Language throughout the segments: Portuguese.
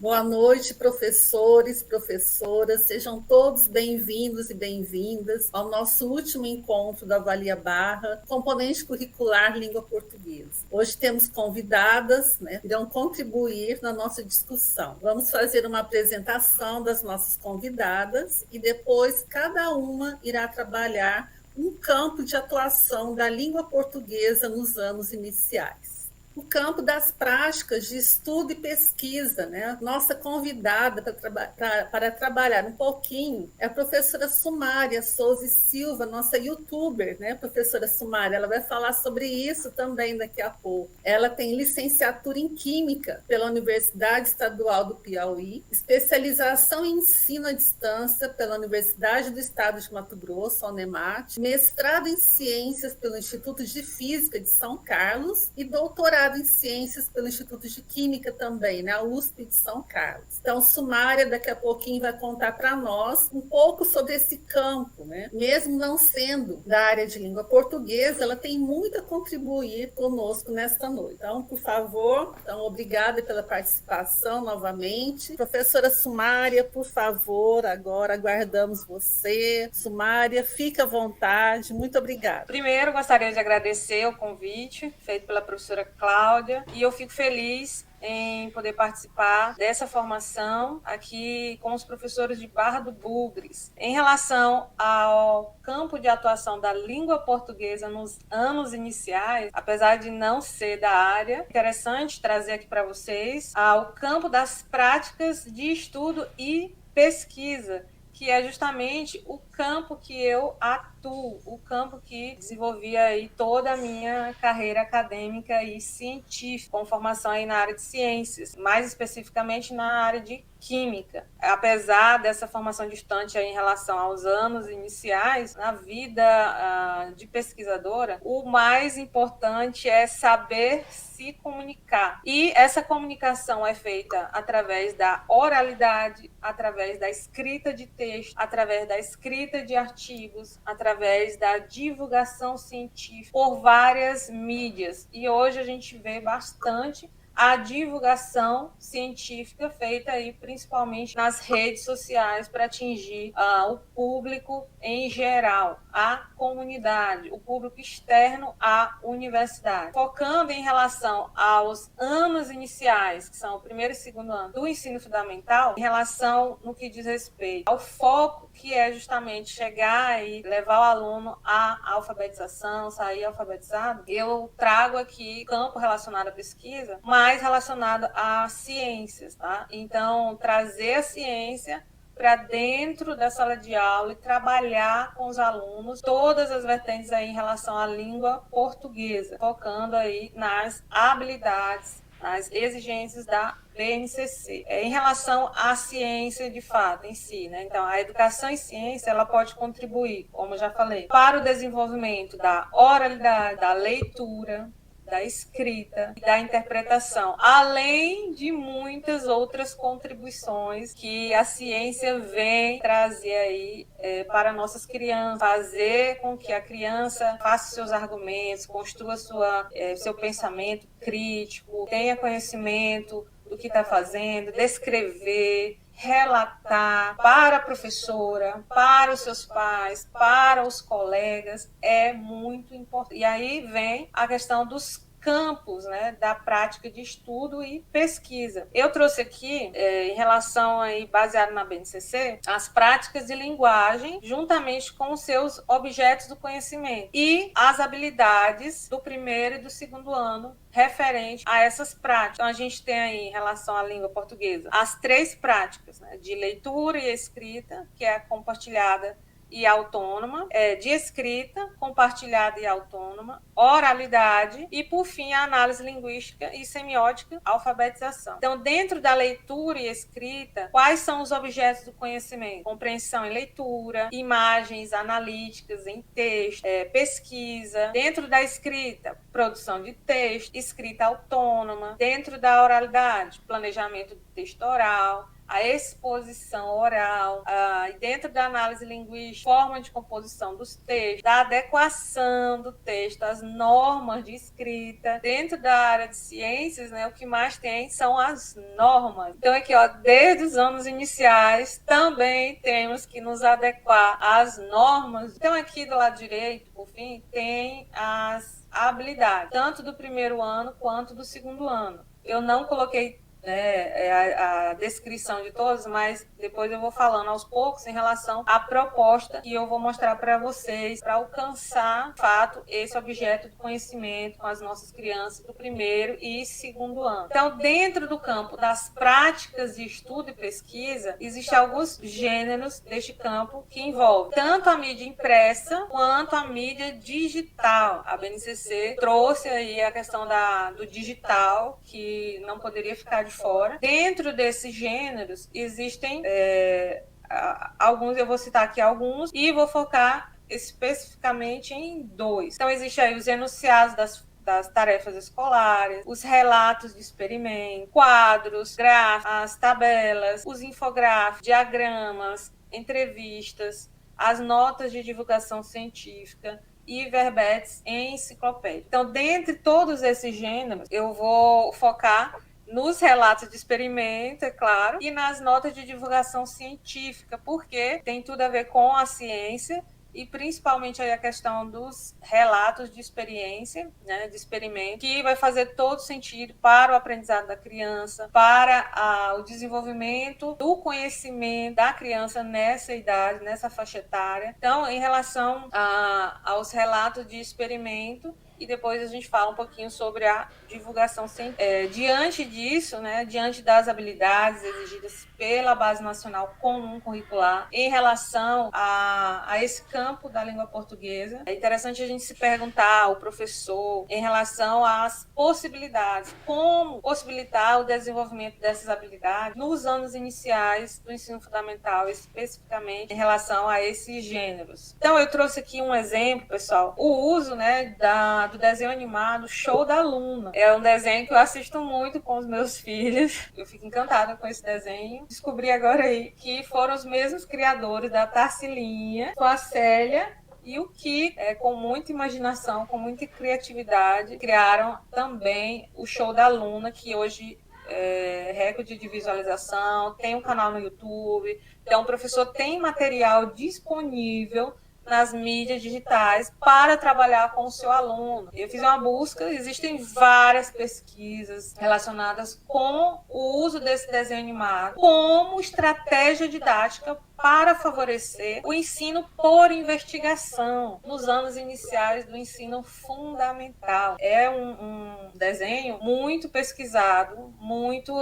Boa noite, professores, professoras, sejam todos bem-vindos e bem-vindas ao nosso último encontro da Avalia Barra, componente curricular Língua Portuguesa. Hoje temos convidadas, que irão contribuir na nossa discussão. Vamos fazer uma apresentação das nossas convidadas e depois cada uma irá trabalhar um campo de atuação da língua portuguesa nos anos iniciais. O campo das práticas de estudo e pesquisa, Nossa convidada para trabalhar um pouquinho é a professora Sumária Souza e Silva, nossa youtuber, professora Sumária, ela vai falar sobre isso também daqui a pouco. Ela tem licenciatura em Química pela Universidade Estadual do Piauí, especialização em ensino à distância pela Universidade do Estado de Mato Grosso, a UNEMAT, mestrado em Ciências pelo Instituto de Física de São Carlos e doutorado em Ciências pelo Instituto de Química também, a USP de São Carlos. Então, Sumária, daqui a pouquinho, vai contar para nós um pouco sobre esse campo, Mesmo não sendo da área de língua portuguesa, ela tem muito a contribuir conosco nesta noite. Então, por favor, obrigada pela participação novamente. Professora Sumária, por favor, agora aguardamos você. Sumária, fique à vontade. Muito obrigada. Primeiro, gostaria de agradecer o convite feito pela professora Cláudia e eu fico feliz em poder participar dessa formação aqui com os professores de Barra do Bugres. Em relação ao campo de atuação da língua portuguesa nos anos iniciais, apesar de não ser da área, interessante trazer aqui para vocês o campo das práticas de estudo e pesquisa, que é justamente o campo que eu atuo, o campo que desenvolvi aí toda a minha carreira acadêmica e científica, com formação aí na área de ciências, mais especificamente na área de química. Apesar dessa formação distante aí em relação aos anos iniciais, na vida de pesquisadora, o mais importante é saber se comunicar. E essa comunicação é feita através da oralidade, através da escrita de texto, através da escrita de artigos, através da divulgação científica por várias mídias. E hoje a gente vê bastante a divulgação científica feita aí principalmente nas redes sociais para atingir o público em geral, a comunidade, o público externo à universidade. Focando em relação aos anos iniciais, que são o primeiro e segundo ano do ensino fundamental, em relação no que diz respeito ao foco que é justamente chegar e levar o aluno à alfabetização, sair alfabetizado, eu trago aqui campo relacionado à pesquisa, mais relacionado a ciências, tá? Então, trazer a ciência para dentro da sala de aula e trabalhar com os alunos todas as vertentes aí em relação à língua portuguesa, focando aí nas habilidades, nas exigências da BNCC. Em relação à ciência de fato em si, Então, a educação em ciência, ela pode contribuir, como eu já falei, para o desenvolvimento da oralidade, da leitura, da escrita e da interpretação, além de muitas outras contribuições que a ciência vem trazer aí para nossas crianças, fazer com que a criança faça seus argumentos, construa seu pensamento crítico, tenha conhecimento do que está fazendo, descrever, relatar para a professora, para os seus pais, para os colegas, é muito importante. E aí vem a questão dos campos, da prática de estudo e pesquisa. Eu trouxe aqui, em relação aí, baseado na BNCC, as práticas de linguagem, juntamente com os seus objetos do conhecimento e as habilidades do primeiro e do segundo ano referente a essas práticas. Então, a gente tem aí, em relação à língua portuguesa, as 3 práticas, de leitura e escrita, que é compartilhada e autônoma, de escrita, compartilhada e autônoma, oralidade e, por fim, a análise linguística e semiótica, alfabetização. Então, dentro da leitura e escrita, quais são os objetos do conhecimento? Compreensão em leitura, imagens analíticas em texto, pesquisa. Dentro da escrita, produção de texto, escrita autônoma. Dentro da oralidade, planejamento do texto oral, a exposição oral, e dentro da análise linguística, forma de composição dos textos, da adequação do texto às normas de escrita. Dentro da área de ciências, né, o que mais tem são as normas. Então, aqui, ó, desde os anos iniciais, também temos que nos adequar às normas. Então, aqui do lado direito, por fim, tem as habilidades, tanto do primeiro ano quanto do segundo ano. Eu não coloquei a descrição de todos, mas depois eu vou falando aos poucos em relação à proposta que eu vou mostrar para vocês para alcançar, de fato, esse objeto de conhecimento com as nossas crianças do primeiro e segundo ano. Então, dentro do campo das práticas de estudo e pesquisa, existem alguns gêneros deste campo que envolvem tanto a mídia impressa quanto a mídia digital. A BNCC trouxe aí a questão do digital, que não poderia ficar de fora. Dentro desses gêneros existem alguns, eu vou citar aqui alguns e vou focar especificamente em 2. Então existe aí os enunciados das tarefas escolares, os relatos de experimento, quadros, gráficos, as tabelas, os infográficos, diagramas, entrevistas, as notas de divulgação científica e verbetes em enciclopédia. Então, dentre todos esses gêneros, eu vou focar nos relatos de experimento, é claro, e nas notas de divulgação científica, porque tem tudo a ver com a ciência e principalmente aí a questão dos relatos de experiência, né, de experimento, que vai fazer todo sentido para o aprendizado da criança, para o desenvolvimento do conhecimento da criança nessa idade, nessa faixa etária. Então, em relação aos relatos de experimento, e depois a gente fala um pouquinho sobre a divulgação científica. Diante disso, né, diante das habilidades exigidas pela Base Nacional Comum Curricular em relação a esse campo da língua portuguesa, é interessante a gente se perguntar ao professor em relação às possibilidades, como possibilitar o desenvolvimento dessas habilidades nos anos iniciais do ensino fundamental, especificamente em relação a esses gêneros. Então, eu trouxe aqui um exemplo, pessoal, o uso, né, do desenho animado Show da Luna. É um desenho que eu assisto muito com os meus filhos. Eu fico encantada com esse desenho. Descobri agora aí que foram os mesmos criadores da Tarsilinha, com a Célia e o que, com muita imaginação, com muita criatividade, criaram também o Show da Luna, que hoje é recorde de visualização, tem um canal no YouTube. Então, o professor tem material disponível nas mídias digitais para trabalhar com o seu aluno. Eu fiz uma busca, existem várias pesquisas relacionadas com o uso desse desenho animado como estratégia didática para favorecer o ensino por investigação nos anos iniciais do ensino fundamental. É um desenho muito pesquisado, muito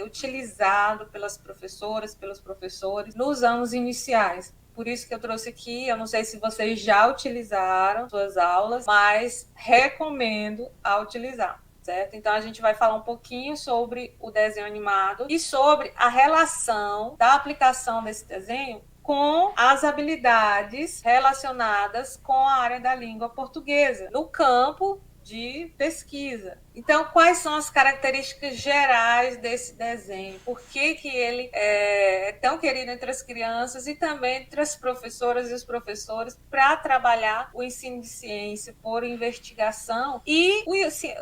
utilizado pelas professoras, pelos professores nos anos iniciais. Por isso que eu trouxe aqui, eu não sei se vocês já utilizaram suas aulas, mas recomendo a utilizar, certo? Então a gente vai falar um pouquinho sobre o desenho animado e sobre a relação da aplicação desse desenho com as habilidades relacionadas com a área da língua portuguesa, no campo de pesquisa. Então, quais são as características gerais desse desenho? Por que ele é tão querido entre as crianças e também entre as professoras e os professores para trabalhar o ensino de ciência por investigação e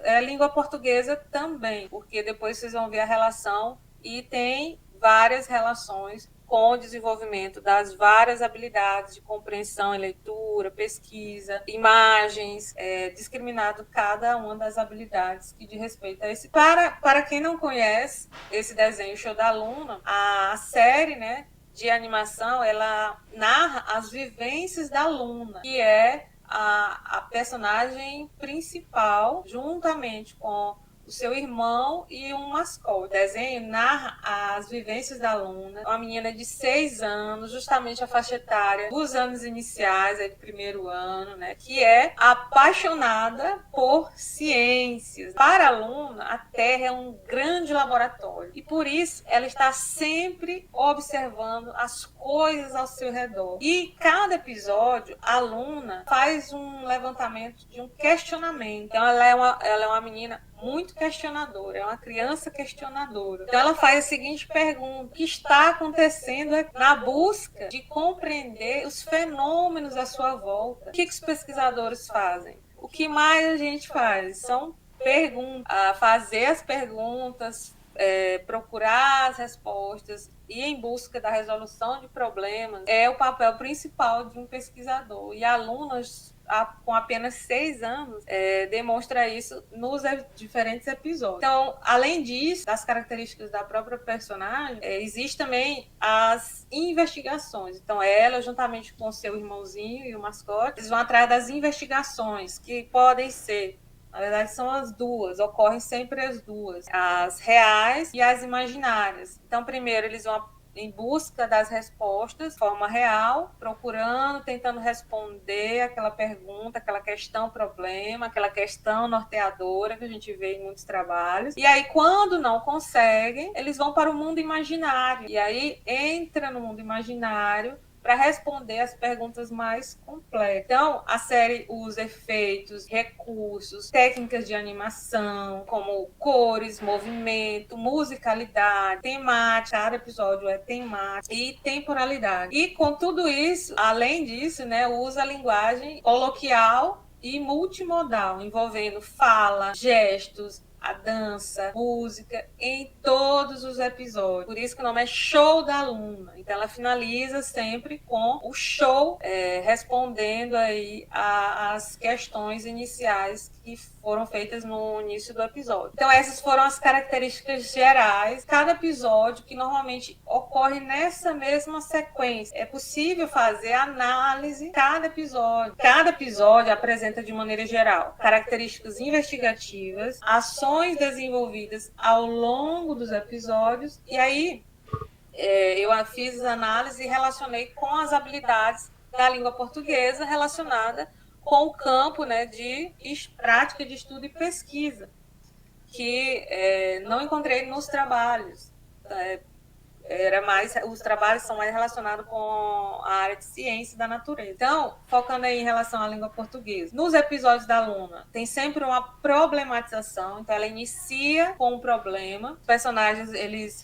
a língua portuguesa também, porque depois vocês vão ver a relação e tem várias relações com o desenvolvimento das várias habilidades de compreensão e leitura, pesquisa, imagens, discriminado cada uma das habilidades que diz respeito a esse. Para quem não conhece esse desenho Show da Luna, a série, né, de animação, ela narra as vivências da Luna, que é a personagem principal, juntamente com o seu irmão e um mascote. O desenho narra as vivências da Luna, uma menina de 6 anos, justamente a faixa etária dos anos iniciais, do primeiro ano, né, que é apaixonada por ciências. Para a Luna, a Terra é um grande laboratório e por isso ela está sempre observando as coisas ao seu redor. E cada episódio, a Luna faz um levantamento de um questionamento. Então ela é uma menina muito questionadora, é uma criança questionadora. Então ela faz a seguinte pergunta: o que está acontecendo na busca de compreender os fenômenos à sua volta? O que os pesquisadores fazem? O que mais a gente faz? São perguntas, fazer as perguntas, procurar as respostas e em busca da resolução de problemas é o papel principal de um pesquisador. E alunas com apenas 6 anos demonstra isso nos diferentes episódios. Então, além disso, das características da própria personagem, existe também as investigações. Então, ela, juntamente com seu irmãozinho e o mascote, eles vão atrás das investigações, que podem ser, na verdade, são as duas, ocorrem sempre as duas, as reais e as imaginárias. Então, primeiro, eles vão em busca das respostas de forma real, procurando, tentando responder aquela pergunta, aquela questão problema, aquela questão norteadora que a gente vê em muitos trabalhos. E aí, quando não conseguem, eles vão para o mundo imaginário. E aí, entra no mundo imaginário para responder as perguntas mais complexas. Então, a série usa efeitos, recursos, técnicas de animação, como cores, movimento, musicalidade, temática, cada episódio é temático, e temporalidade. E com tudo isso, além disso, né, usa a linguagem coloquial e multimodal, envolvendo fala, gestos, a dança, música, em todos os episódios. Por isso que o nome é Show da Aluna. Então ela finaliza sempre com o show, respondendo aí às questões iniciais que foram feitas no início do episódio. Então essas foram as características gerais. Cada episódio, que normalmente ocorre nessa mesma sequência. É possível fazer análise de cada episódio. Cada episódio apresenta de maneira geral características investigativas, ações desenvolvidas ao longo dos episódios, e aí eu fiz análise e relacionei com as habilidades da língua portuguesa relacionada com o campo, né, de prática de estudo e pesquisa, que não encontrei nos trabalhos. Os trabalhos são mais relacionados com a área de ciência da natureza. Então, focando aí em relação à língua portuguesa. Nos episódios da aluna, tem sempre uma problematização. Então, ela inicia com um problema. Os personagens, eles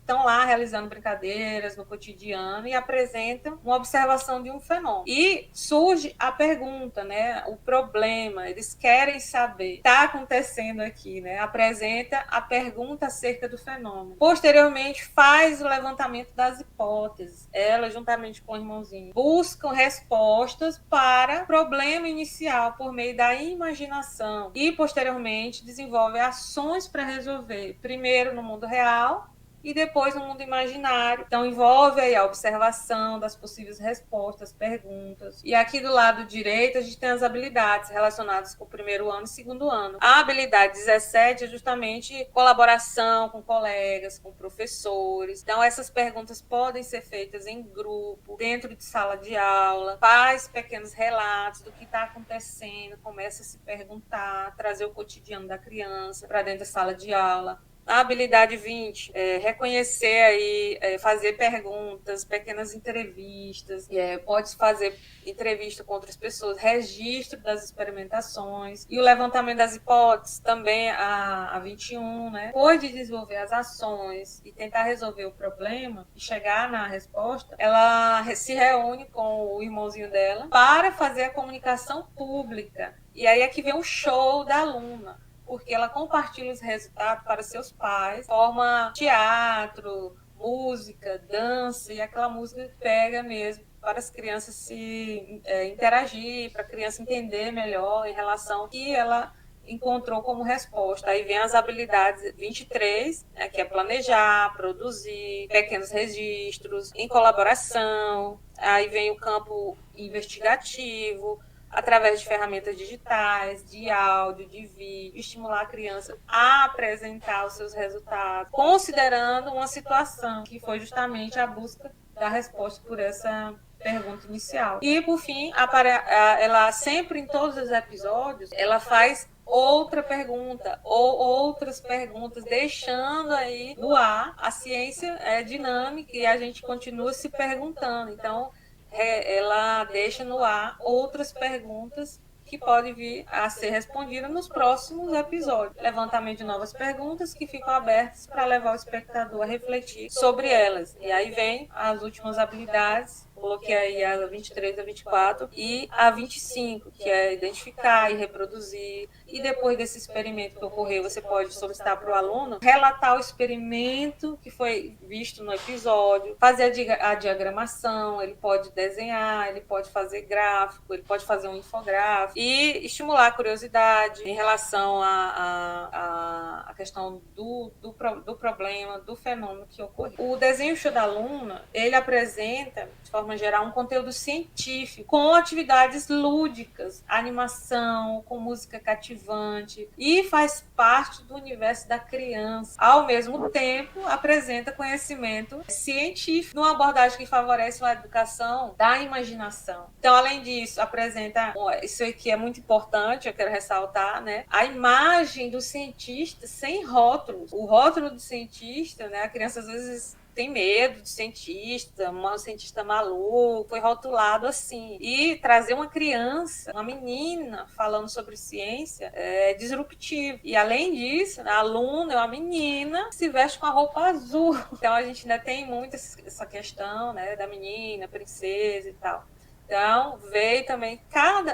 estão lá realizando brincadeiras no cotidiano e apresentam uma observação de um fenômeno. E surge a pergunta, né? O problema, eles querem saber o que está acontecendo aqui, né? Apresenta a pergunta acerca do fenômeno. Posteriormente, faz o levantamento das hipóteses. Ela, juntamente com o irmãozinho, buscam respostas para o problema inicial por meio da imaginação. E, posteriormente, desenvolve ações para resolver, primeiro no mundo real e depois no mundo imaginário. Então, envolve aí a observação das possíveis respostas, perguntas. E aqui do lado direito, a gente tem as habilidades relacionadas com o primeiro ano e segundo ano. A habilidade 17 é justamente colaboração com colegas, com professores. Então, essas perguntas podem ser feitas em grupo, dentro de sala de aula, faz pequenos relatos do que está acontecendo, começa a se perguntar, trazer o cotidiano da criança para dentro da sala de aula. A habilidade 20 é reconhecer aí, fazer perguntas, pequenas entrevistas, pode fazer entrevista com outras pessoas, registro das experimentações e o levantamento das hipóteses, também a 21, né? Depois de desenvolver as ações e tentar resolver o problema e chegar na resposta, ela se reúne com o irmãozinho dela para fazer a comunicação pública. E aí é que vem o show da aluna, porque ela compartilha os resultados para seus pais, forma teatro, música, dança, e aquela música pega mesmo para as crianças se interagir, para a criança entender melhor em relação ao que ela encontrou como resposta. Aí vem as habilidades 23, né, que é planejar, produzir, pequenos registros, em colaboração. Aí vem o campo investigativo, através de ferramentas digitais, de áudio, de vídeo, estimular a criança a apresentar os seus resultados, considerando uma situação que foi justamente a busca da resposta por essa pergunta inicial. E, por fim, ela sempre, em todos os episódios, ela faz outra pergunta ou outras perguntas, deixando aí no ar. A ciência é dinâmica e a gente continua se perguntando. Então, ela deixa no ar outras perguntas que pode vir a ser respondida nos próximos episódios. Levantamento de novas perguntas que ficam abertas para levar o espectador a refletir sobre elas. E aí vem as últimas habilidades. Coloquei aí a 23, a 24 e a 25, que é identificar e reproduzir. E depois desse experimento que ocorreu, você pode solicitar para o aluno relatar o experimento que foi visto no episódio, fazer a diagramação, ele pode desenhar, ele pode fazer gráfico, ele pode fazer um infográfico e estimular a curiosidade em relação à questão do problema, do fenômeno que ocorreu. O desenho show da aluna, ele apresenta, de forma geral, um conteúdo científico com atividades lúdicas, animação, com música cativante e faz parte do universo da criança. Ao mesmo tempo, apresenta conhecimento científico numa abordagem que favorece uma educação da imaginação. Então, além disso, apresenta, isso aqui é muito importante, eu quero ressaltar, né? A imagem do cientista sem rótulos. O rótulo do cientista, né? A criança às vezes tem medo de cientista, um cientista maluco, foi rotulado assim. E trazer uma criança, uma menina falando sobre ciência é disruptivo. E além disso, a aluna é uma menina que se veste com a roupa azul. Então a gente ainda tem muito essa questão, né, da menina, princesa e tal. Então, veio também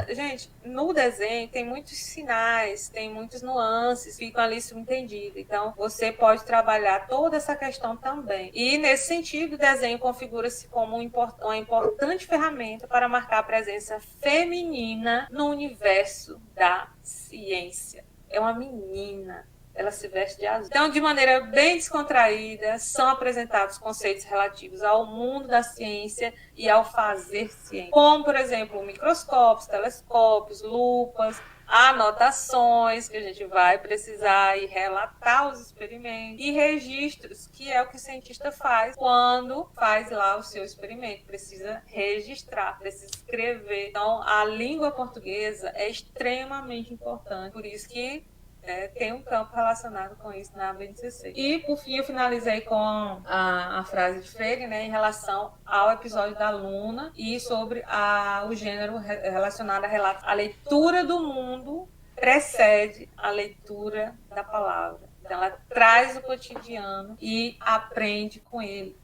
Gente, no desenho tem muitos sinais, tem muitas nuances, ficam ali subentendidas. Então, você pode trabalhar toda essa questão também. E, nesse sentido, o desenho configura-se como uma importante ferramenta para marcar a presença feminina no universo da ciência. É uma menina. Ela se veste de azul. Então, de maneira bem descontraída, são apresentados conceitos relativos ao mundo da ciência e ao fazer ciência. Como, por exemplo, microscópios, telescópios, lupas, anotações que a gente vai precisar e relatar os experimentos e registros, que é o que o cientista faz quando faz lá o seu experimento. Precisa registrar, precisa escrever. Então, a língua portuguesa é extremamente importante. Por isso que tem um campo relacionado com isso na BNCC. E, por fim, eu finalizei com a frase de Freire, né, em relação ao episódio da aluna e sobre o gênero relacionado a relatos. A leitura do mundo precede a leitura da palavra. Então, ela traz o cotidiano e aprende com ele.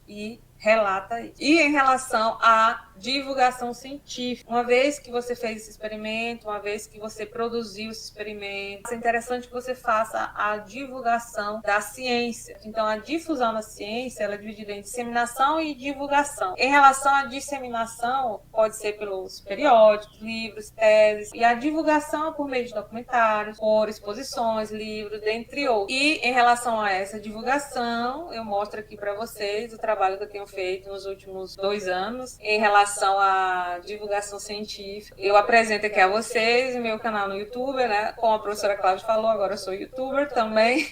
E relata isso. E em relação à divulgação científica, uma vez que você fez esse experimento, uma vez que você produziu esse experimento, é interessante que você faça a divulgação da ciência. Então, a difusão da ciência ela é dividida em disseminação e divulgação. Em relação à disseminação, pode ser pelos periódicos, livros, teses, e a divulgação é por meio de documentários, por exposições, livros, dentre outros. E em relação a essa divulgação, eu mostro aqui para vocês o trabalho que eu tenho feito nos últimos 2 anos em relação à divulgação científica. Eu apresento aqui a vocês o meu canal no YouTube, né? Como a professora Cláudia falou, agora eu sou youtuber também.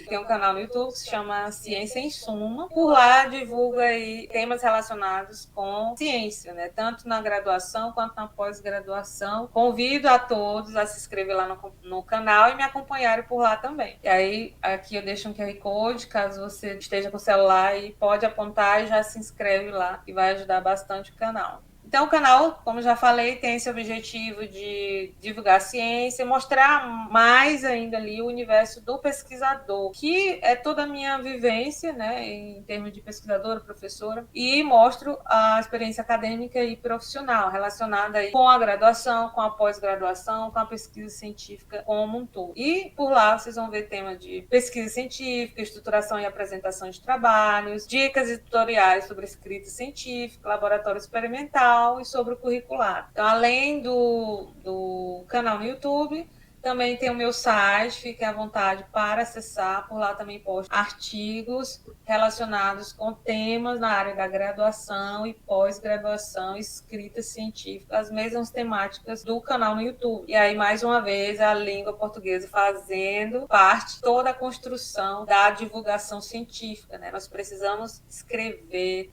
Tenho um canal no YouTube que se chama Ciência em Suma. Por lá divulgo aí temas relacionados com ciência, né? Tanto na graduação quanto na pós-graduação. Convido a todos a se inscrever lá no canal e me acompanharem por lá também. E aí, aqui eu deixo um QR Code, caso você esteja com o celular e pode apontar e já se inscreve lá, que vai ajudar bastante o canal. Então, o canal, como já falei, tem esse objetivo de divulgar a ciência, mostrar mais ainda ali o universo do pesquisador, que é toda a minha vivência, né, em termos de pesquisadora, professora, e mostro a experiência acadêmica e profissional relacionada aí com a graduação, com a pós-graduação, com a pesquisa científica como um todo. E por lá vocês vão ver temas de pesquisa científica, estruturação e apresentação de trabalhos, dicas e tutoriais sobre escrita científica, laboratório experimental, e sobre o curricular. Então, além do canal no YouTube, também tem o meu site, fiquem à vontade para acessar. Por lá também posto artigos relacionados com temas na área da graduação e pós-graduação, escrita científica, as mesmas temáticas do canal no YouTube. E aí, mais uma vez, a língua portuguesa fazendo parte de toda a construção da divulgação científica, né? Nós precisamos escrever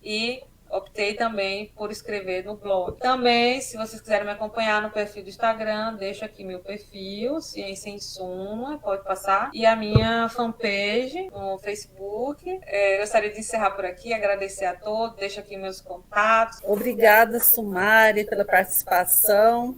e optei também por escrever no blog. Também, se vocês quiserem me acompanhar no perfil do Instagram, deixo aqui meu perfil, Ciência em Suma, pode passar. E a minha fanpage no Facebook. Gostaria de encerrar por aqui, agradecer a todos, deixo aqui meus contatos. Obrigada, Sumária, pela participação.